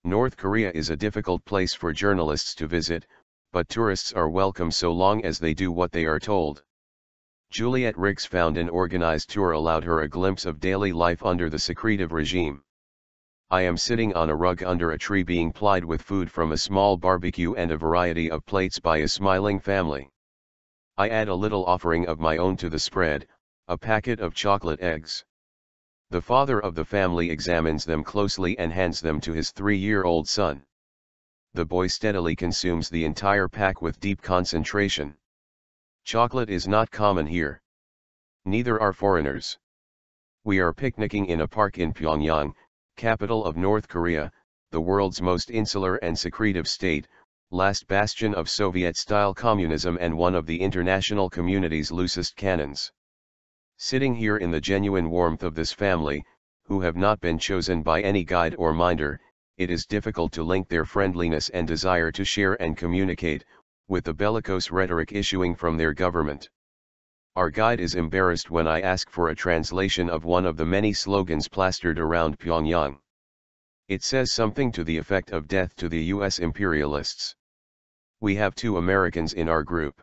North Korea is a difficult place for journalists to visit, but tourists are welcome so long as they do what they are told. Juliet Rix found an organized tour allowed her a glimpse of daily life under the secretive regime. I am sitting on a rug under a tree being plied with food from a small barbecue and a variety of plates by a smiling family. I add a little offering of my own to the spread, a packet of chocolate eggs. The father of the family examines them closely and hands them to his 3-year-old son. The boy steadily consumes the entire pack with deep concentration. Chocolate is not common here. Neither are foreigners. We are picnicking in a park in Pyongyang, capital of North Korea, the world's most insular and secretive state, last bastion of Soviet-style communism and one of the international community's loosest cannons. Sitting here in the genuine warmth of this family, who have not been chosen by any guide or minder, it is difficult to link their friendliness and desire to share and communicate, with the bellicose rhetoric issuing from their government. Our guide is embarrassed when I ask for a translation of one of the many slogans plastered around Pyongyang. It says something to the effect of death to the US imperialists. We have 2 Americans in our group.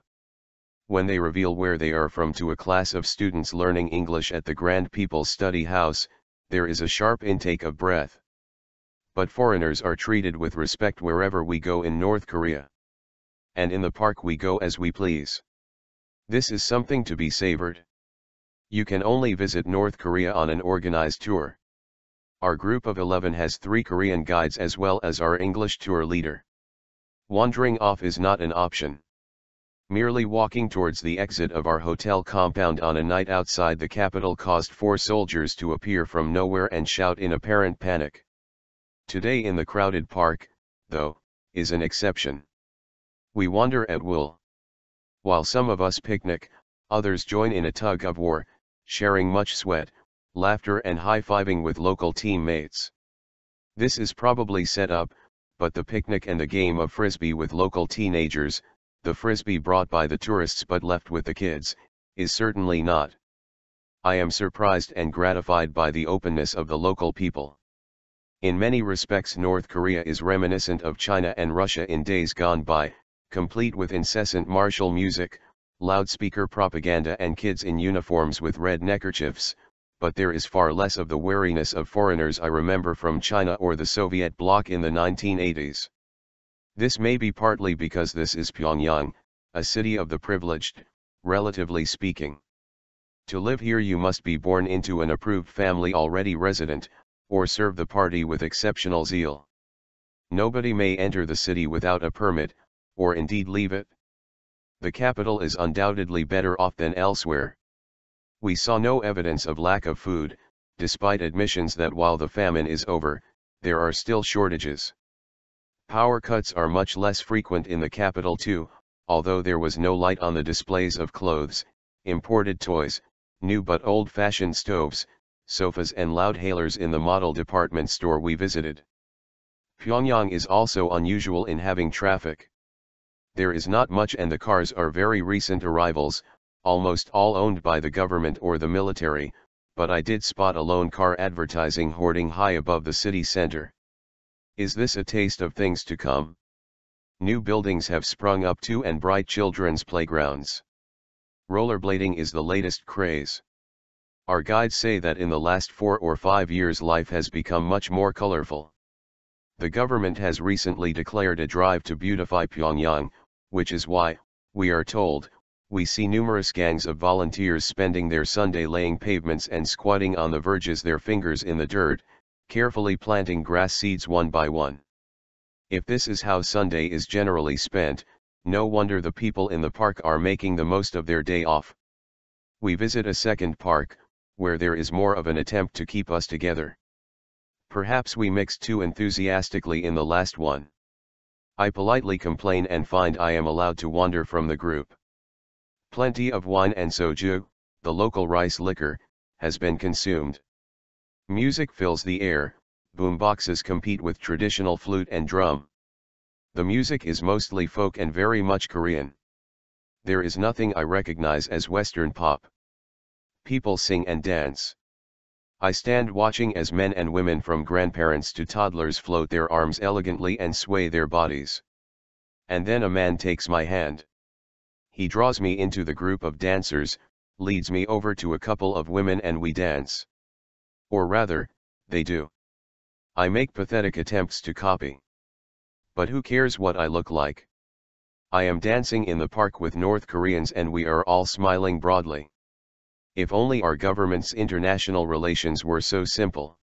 When they reveal where they are from to a class of students learning English at the Grand People's Study House, there is a sharp intake of breath. But foreigners are treated with respect wherever we go in North Korea. And in the park we go as we please. This is something to be savored. You can only visit North Korea on an organized tour. Our group of 11 has 3 Korean guides as well as our English tour leader. Wandering off is not an option. Merely walking towards the exit of our hotel compound on a night outside the capital caused 4 soldiers to appear from nowhere and shout in apparent panic. Today in the crowded park, though, is an exception. We wander at will. While some of us picnic, others join in a tug of war, sharing much sweat, laughter and high-fiving with local teammates. This is probably set up, but the picnic and the game of frisbee with local teenagers, the frisbee brought by the tourists but left with the kids, is certainly not. I am surprised and gratified by the openness of the local people. In many respects North Korea is reminiscent of China and Russia in days gone by, complete with incessant martial music, loudspeaker propaganda and kids in uniforms with red neckerchiefs, but there is far less of the wariness of foreigners I remember from China or the Soviet bloc in the 1980s. This may be partly because this is Pyongyang, a city of the privileged, relatively speaking. To live here you must be born into an approved family already resident, or serve the party with exceptional zeal. Nobody may enter the city without a permit, or indeed leave it. The capital is undoubtedly better off than elsewhere. We saw no evidence of lack of food, despite admissions that while the famine is over, there are still shortages. Power cuts are much less frequent in the capital too, although there was no light on the displays of clothes, imported toys, new but old-fashioned stoves, sofas and loud-hailers in the model department store we visited. Pyongyang is also unusual in having traffic. There is not much and the cars are very recent arrivals, almost all owned by the government or the military, but I did spot a lone car advertising hoarding high above the city center. Is this a taste of things to come? New buildings have sprung up too and bright children's playgrounds. Rollerblading is the latest craze. Our guides say that in the last 4 or 5 years life has become much more colorful. The government has recently declared a drive to beautify Pyongyang, which is why, we are told, we see numerous gangs of volunteers spending their Sunday laying pavements and squatting on the verges their fingers in the dirt, carefully planting grass seeds one by one. If this is how Sunday is generally spent, no wonder the people in the park are making the most of their day off. We visit a second park, where there is more of an attempt to keep us together. Perhaps we mixed too enthusiastically in the last one. I politely complain and find I am allowed to wander from the group. Plenty of wine and soju, the local rice liquor, has been consumed. Music fills the air, boomboxes compete with traditional flute and drum. The music is mostly folk and very much Korean. There is nothing I recognize as Western pop. People sing and dance. I stand watching as men and women from grandparents to toddlers float their arms elegantly and sway their bodies. And then a man takes my hand. He draws me into the group of dancers, leads me over to a couple of women and we dance. Or rather, they do. I make pathetic attempts to copy. But who cares what I look like? I am dancing in the park with North Koreans and we are all smiling broadly. If only our government's international relations were so simple.